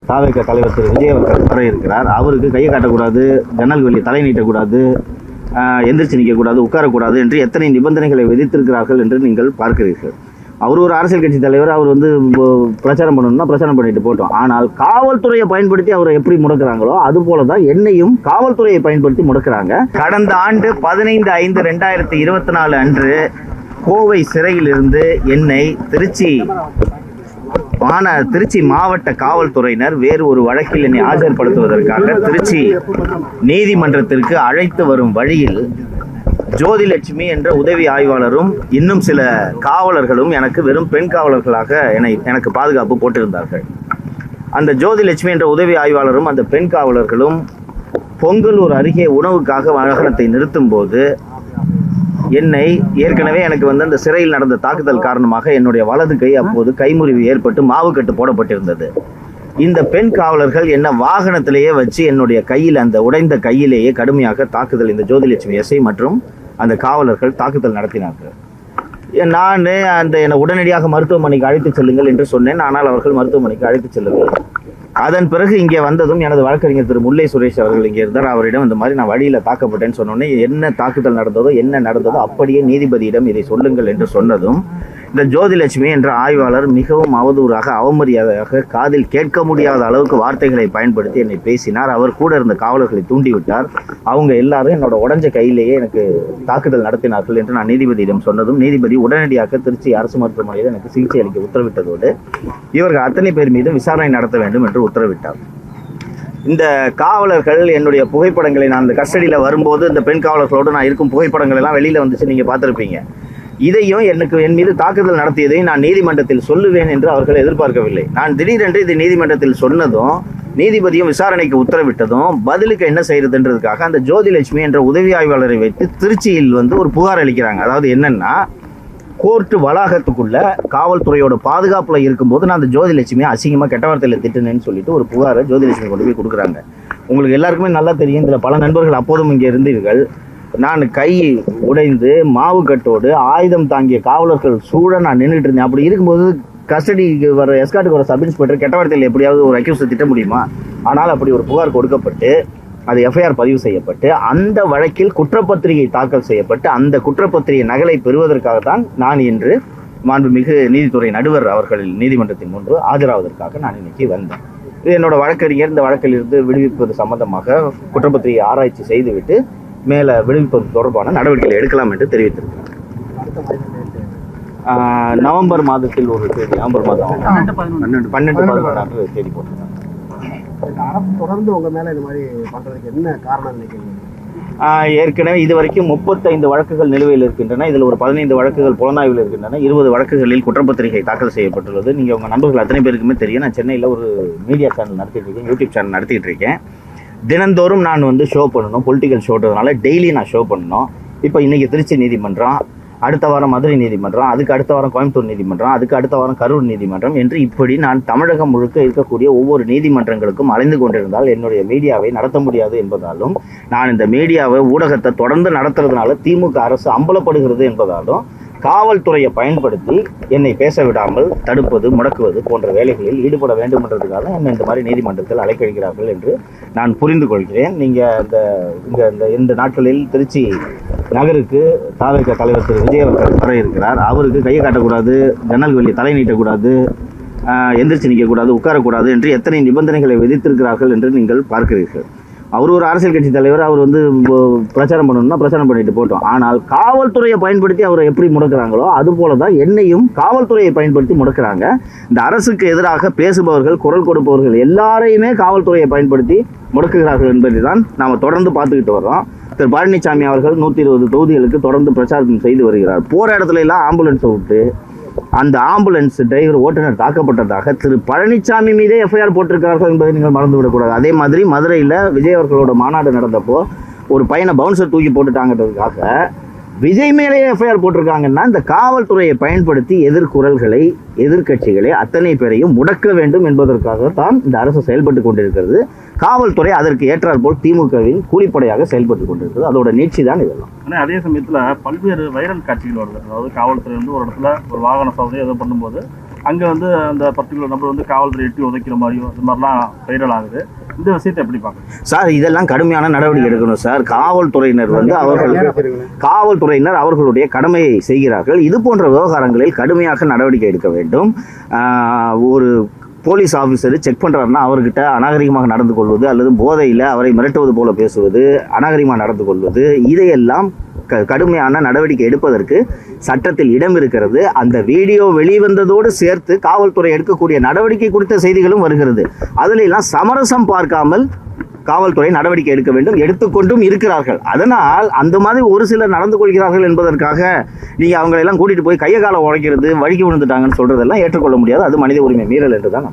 தாவேக தலைவர் திரு விஜய் அவர்கள் வர இருக்கிறார். அவருக்கு கையை காட்டக்கூடாது, ஜன்னல் வெளியே தலை நீட்டக்கூடாது, எந்திரிச்சு நிற்கக்கூடாது, உட்காரக்கூடாது என்று எத்தனை நிபந்தனைகளை விதித்திருக்கிறார்கள் என்று நீங்கள் பார்க்கிறீர்கள். அவர் ஒரு அரசியல் கட்சி தலைவர், அவர் பிரச்சாரம் பண்ணணும்னா பிரச்சாரம் பண்ணிட்டு போட்டோம். ஆனால் காவல்துறையை பயன்படுத்தி அவரை எப்படி முடக்கிறாங்களோ அது போல தான் என்னையும் காவல்துறையை பயன்படுத்தி முடக்கிறாங்க. கடந்த ஆண்டு 15/5/2024 அன்று கோவை சிறையிலிருந்து என்னை திருச்சி மாவட்ட காவல்துறையினர் வேறு ஒரு வழக்கில் என்னை ஆஜர்படுத்துவதற்காக திருச்சி நீதிமன்றத்திற்கு அழைத்து வரும் வழியில் ஜோதிலட்சுமி என்ற உதவி ஆய்வாளரும் இன்னும் சில காவலர்களும் எனக்கு வெறும் பெண் காவலர்களாக எனக்கு பாதுகாப்பு போட்டிருந்தார்கள். அந்த ஜோதிலட்சுமி என்ற உதவி ஆய்வாளரும் அந்த பெண் காவலர்களும் பொங்கலூர் அருகே உணவுக்காக வாகனத்தை நிறுத்தும் போது ஏற்கனவே எனக்கு அந்த சிறையில் நடந்த தாக்குதல் காரணமாக என்னுடைய வலது கை அப்போது கைமுறிவு ஏற்பட்டு மாவுக்கட்டு போடப்பட்டிருந்தது. இந்த பெண் காவலர்கள் என்ன வாகனத்திலேயே வச்சு என்னுடைய கையில் அந்த உடைந்த கையிலேயே கடுமையாக தாக்குதல், இந்த ஜோதிலட்சுமி எஸ்ஐ மற்றும் அந்த காவலர்கள் தாக்குதல் நடத்தினார்கள். நான் என்னை உடனடியாக மருத்துவமனைக்கு அழைத்து செல்லுங்கள் என்று சொன்னேன். ஆனால் அவர்கள் மருத்துவமனைக்கு அழைத்து செல்லவில்லை. அதன் பிறகு இங்கே வந்ததும் எனது வழக்கறிஞர் திரு முல்லை சுரேஷ் அவர்கள் இங்கே இருந்தார். அவரிடம் இந்த மாதிரி நான் வழியில் தாக்கப்பட்டேன்னு சொன்னோன்னே என்ன தாக்குதல் நடந்ததோ அப்படியே நீதிபதியிடம் இதை சொல்லுங்கள் என்று சொன்னதும் இந்த ஜோதிலட்சுமி என்ற ஆய்வாளர் மிகவும் அவதூறாக அவமரியாதையாக காதில் கேட்க முடியாத அளவுக்கு வார்த்தைகளை பயன்படுத்தி என்னை பேசினார். அவர் கூட இருந்த காவலர்களை தூண்டிவிட்டார். அவங்க எல்லாரும் என்னோட உடஞ்ச கையிலேயே எனக்கு தாக்குதல் நடத்தினார்கள் என்று நான் நீதிபதியிடம் சொன்னதும் நீதிபதி உடனடியாக திருச்சி அரசு மருத்துவமனையில் எனக்கு சிகிச்சை அளிக்க உத்தரவிட்டதோடு இவர்கள் அத்தனை பேர் மீதும் விசாரணை நடத்த வேண்டும் என்று உத்தரவிட்டார். இந்த காவலர்கள் என்னுடைய புகைப்படங்களை நான் இந்த கஸ்டடியில் வரும்போது இந்த பெண் காவலர்களோடு நான் இருக்கும் புகைப்படங்கள் எல்லாம் வெளியில் வந்துச்சு, நீங்கள் பார்த்துருப்பீங்க. இதையும் என் மீது தாக்குதல் நடத்தியதையும் நான் நீதிமன்றத்தில் சொல்லுவேன் என்று அவர்கள் எதிர்பார்க்கவில்லை. நான் திடீரென்று இது நீதிமன்றத்தில் சொன்னதும் நீதிபதியும் விசாரணைக்கு உத்தரவிட்டதும் பதிலுக்கு என்ன செய்யறதுன்றதுக்காக அந்த ஜோதிலட்சுமி என்ற உதவி ஆய்வாளரை வைத்து திருச்சியில் ஒரு புகார் அளிக்கிறாங்க. அதாவது என்னன்னா, கோர்ட்டு வளாகத்துக்குள்ள காவல்துறையோட பாதுகாப்புல இருக்கும்போது நான் அந்த ஜோதிலட்சுமியை அசிங்கமா கெட்ட வார்த்தையில திட்டுனேன்னு சொல்லிட்டு ஒரு புகாரை ஜோதிலட்சுமி கொண்டு போய் கொடுக்குறாங்க. உங்களுக்கு எல்லாருக்குமே நல்லா தெரியும், இதுல பல நண்பர்கள் அப்போதும் இங்கே இருந்தீர்கள். நான் கை உடைந்து மாவு கட்டோடு ஆயுதம் தாங்கிய காவலர்கள் சூழ நான் நின்றுட்டு இருந்தேன். அப்படி இருக்கும்போது கஸ்டடிக்கு வர எஸ்கார்ட்டுக்கு வர சப் இன்ஸ்பெக்டர் கெட்ட வார்த்தையில் எப்படியாவது ஒரு அக்யூஸை திட்ட முடியுமா? ஆனால் அப்படி ஒரு புகார் கொடுக்கப்பட்டு அது எஃப்ஐஆர் பதிவு செய்யப்பட்டு அந்த வழக்கில் குற்றப்பத்திரிகை தாக்கல் செய்யப்பட்டு அந்த குற்றப்பத்திரிகை நகலை பெறுவதற்காகத்தான் நான் இன்று மாண்புமிகு நீதித்துறை நடுவர் அவர்கள் நீதிமன்றத்தின் முன்பு ஆஜராவதற்காக நான் இன்னைக்கு வந்தேன். இது என்னோட வழக்கறிஞர் இந்த வழக்கில் இருந்து விடுவிப்பது சம்பந்தமாக குற்றப்பத்திரிகை ஆராய்ச்சி செய்துவிட்டு மேல விடுவிப்பது தொடர்பான நடவடிக்கைகளை எடுக்கலாம் என்று தெரிவித்திருக்கிறார். நவம்பர் மாதத்தில் ஒரு தேதி, நவம்பர் மாதம் 12-11 தேதி போட்டிருக்காங்க. தொடர்ந்து உங்க மேல இந்த மாதிரி பண்றதுக்கு என்ன காரணம் நினைக்கிறீங்க? ஏற்கனவே இதுவரைக்கும் 35 வழக்குகள் நிலுவையில் இருக்கின்றன. இதில் ஒரு 15 வழக்குகள் புலனாய்வில் இருக்கின்றன. 20 வழக்குகளில் குற்றப்பத்திரிகை தாக்கல் செய்யப்பட்டுள்ளது. நீங்கள் உங்கள் நண்பர்கள் அத்தனை பேருக்குமே தெரியும், நான் சென்னையில் ஒரு மீடியா சேனல் நடத்திட்டு இருக்கேன், யூடியூப் சேனல் நடத்திட்டு இருக்கேன். தினந்தோறும் நான் ஷோ பண்ணணும், பொலிட்டிக்கல் ஷோன்றதுனால டெய்லி நான் ஷோ பண்ணணும். இப்போ இன்றைக்கி திருச்சி நீதிமன்றம், அடுத்த வாரம் மதுரை நீதிமன்றம், அதுக்கு அடுத்த வாரம் கோயம்புத்தூர் நீதிமன்றம், அதுக்கு அடுத்த வாரம் கரூர் நீதிமன்றம் என்று இப்படி நான் தமிழகம் முழுக்க இருக்கக்கூடிய ஒவ்வொரு நீதிமன்றங்களுக்கும் அலைந்து கொண்டிருந்தால் என்னுடைய மீடியாவை நடத்த முடியாது என்பதாலும், நான் இந்த மீடியாவை ஊடகத்தை தொடர்ந்து நடத்துறதுனால திமுக அரசு அம்பலப்படுகிறது என்பதாலும் காவல்துறையை பயன்படுத்தி என்னை பேச விடாமல் தடுப்பது, முடக்குவது போன்ற வேலைகளில் ஈடுபட வேண்டும் என்றதுக்காக என்னை இந்த மாதிரி நீதிமன்றத்தில் அழைக்கழிக்கிறார்கள் என்று நான் புரிந்து கொள்கிறேன். நீங்கள் இந்த நாட்களில் திருச்சி நகருக்கு தாவேக தலைவர் திரு விஜய் அவர்கள் வர இருக்கிறார். அவருக்கு கையை காட்டக்கூடாது, ஜன்னல் வெளியே தலை நீட்டக்கூடாது, எந்திரிச்சு நிற்கக்கூடாது, உட்காரக்கூடாது என்று எத்தனை நிபந்தனைகளை விதித்திருக்கிறார்கள் என்று நீங்கள் பார்க்கிறீர்கள். அவர் ஒரு அரசியல் கட்சி தலைவர், அவர் பிரச்சாரம் பண்ணணும்னா பிரச்சாரம் பண்ணிட்டு போட்டோம். ஆனால் காவல்துறையை பயன்படுத்தி அவரை எப்படி முடக்கிறாங்களோ அது போல தான் என்னையும் காவல்துறையை பயன்படுத்தி முடக்கிறாங்க. இந்த அரசுக்கு எதிராக பேசுபவர்கள், குரல் கொடுப்பவர்கள் எல்லாரையுமே காவல்துறையை பயன்படுத்தி முடக்குகிறார்கள் என்பதை தான் நாம் தொடர்ந்து பார்த்துக்கிட்டு வர்றோம். திரு பழனிசாமி அவர்கள் 120 தொகுதிகளுக்கு தொடர்ந்து பிரச்சாரம் செய்து வருகிறார். போகிற இடத்துல எல்லாம் ஆம்புலன்ஸை விட்டு அந்த ஆம்புலன்ஸ் டிரைவர் ஓட்டுநர் தாக்கப்பட்டதாக திரு பழனிசாமி மீதே எஃப்ஐஆர் போட்டிருக்கிறார்கள் என்பதை நீங்கள் மறந்துவிடக்கூடாது. அதே மாதிரி மதுரையில் விஜய் அவர்களோட மாநாடு நடந்தப்போ ஒரு பையனை பவுன்சர் தூக்கி போட்டுட்டாங்கிறதுக்காக விஜய் மேலேயே எஃப்ஐஆர் போட்டிருக்காங்கன்னா இந்த காவல்துறையை பயன்படுத்தி எதிர்குரல்களை, எதிர்கட்சிகளை அத்தனை பேரையும் முடக்க வேண்டும் என்பதற்காக தான் இந்த அரசு செயல்பட்டு கொண்டிருக்கிறது. காவல்துறை அதற்கு ஏற்றாற் போல் திமுகவின் கூலிப்படையாக செயல்பட்டு கொண்டிருக்கிறது. அதோட நீட்சி தான் இதெல்லாம். ஆனால் அதே சமயத்தில் பல்வேறு வைரல் காட்சிகள் வருது. அதாவது காவல்துறை ஒரு இடத்துல ஒரு வாகன சோதனை ஏதோ பண்ணும்போது அங்கே வந்து அந்த பர்டிகுலர் நபர் வந்து காவல்துறை எட்டி உதைக்கிற மாதிரியும் இந்த மாதிரிலாம் வைரல் ஆகுது. இந்த விஷயத்தை எப்படி பார்க்குறீங்க சார்? இதெல்லாம் கடுமையான நடவடிக்கை எடுக்கணும் சார். காவல்துறையினர் வந்து காவல்துறையினர் அவர்களுடைய கடமையை செய்கிறார்கள். இது போன்ற விவகாரங்களில் கடுமையாக நடவடிக்கை எடுக்க வேண்டும். ஒரு போலீஸ் ஆஃபீஸர் செக் பண்ணுறாருன்னா அவர்கிட்ட அநாகரிகமாக நடந்து கொள்வது அல்லது போதையில் அவரை மிரட்டுவது போல பேசுவது, அநாகரிகமாக நடந்து கொள்வது, இதையெல்லாம் கடுமையான நடவடிக்கை எடுப்பதற்கு சட்டத்தில் இடம் இருக்கிறது. அந்த வீடியோ வெளிவந்ததோடு சேர்த்து காவல்துறை எடுக்கக்கூடிய நடவடிக்கை குறித்த செய்திகளும் வருகிறது. அதில் எல்லாம் சமரசம் பார்க்காமல் காவல்துறை நடவடிக்கை எடுக்க வேண்டும், எடுத்துக்கொண்டும் இருக்கிறார்கள். அதனால் அந்த மாதிரி ஒரு சிலர் நடந்து கொள்கிறார்கள் என்பதற்காக நீங்கள் அவங்களெல்லாம் கூட்டிகிட்டு போய் கையை காலை உடைக்கிறது, வழுக்கி விழுந்துட்டாங்கன்னு சொல்கிறதெல்லாம் ஏற்றுக்கொள்ள முடியாது. அது மனித உரிமை மீறல் என்று தான்.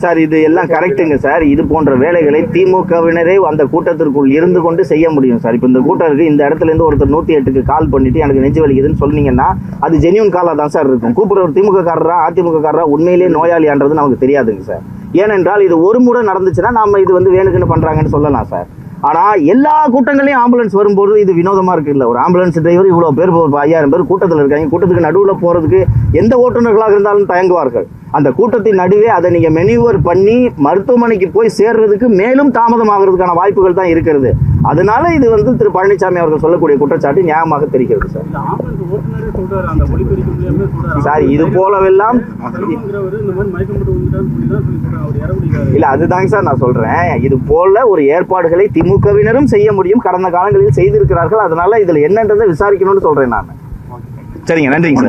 சார் இது எல்லாம் கரெக்டுங்க சார். இது போன்ற வேலைகளை திமுகவினரே அந்த கூட்டத்திற்குள் இருந்து கொண்டு செய்ய முடியும் சார். இப்போ இந்த கூட்டம் இருக்குது, இந்த இடத்துல இருந்து ஒருத்தர் 108க்கு கால் பண்ணிட்டு எனக்கு நெஞ்சு வலிக்குதுன்னு சொன்னீங்கன்னா அது ஜென்யூன் காலாக தான் சார் இருக்கும். கூப்பிடுற ஒரு திமுக காரரா அதிமுக காரரா உண்மையிலேயே நோயாளியான்றது நமக்கு தெரியாதுங்க சார். ஏனென்றால் இது ஒரு முறை நடந்துச்சுன்னா நம்ம இது வந்து வேணுக்குன்னு பண்ணுறாங்கன்னு சொல்லலாம் சார். ஆனால் எல்லா கூட்டங்களையும் ஆம்புலன்ஸ் வரும்போது இது வினோதமாக இருக்குல்ல. ஒரு ஆம்புலன்ஸ் டிரைவர் இவ்வளோ பேர் 5000 பேர் கூட்டத்தில் இருக்காங்க. கூட்டத்துக்கு நடுவில் போகிறதுக்கு எந்த ஓட்டுநர்களாக இருந்தாலும் தயங்குவார்கள். அந்த கூட்டத்தின் நடுவே அதை நீங்கள் மெனிவர் பண்ணி மருத்துவமனைக்கு போய் சேர்றதுக்கு மேலும் தாமதமாகிறதுக்கான வாய்ப்புகள் தான் இருக்கிறது. அதனால இது வந்து திரு பழனிசாமி அவர்கள் சொல்லக்கூடிய குற்றச்சாட்டு நியாயமாக தெரிகிறது சார். சார் இது போலவெல்லாம் இல்ல, அதுதாங்க சார் நான் சொல்றேன். இது போல ஒரு ஏற்பாடுகளை திமுகவினரும் செய்ய முடியும், கடந்த காலங்களில் செய்திருக்கிறார்கள். அதனால இதுல என்னன்றதை விசாரிக்கணும்னு சொல்றேன் நான். சரிங்க, நன்றிங்க சார்.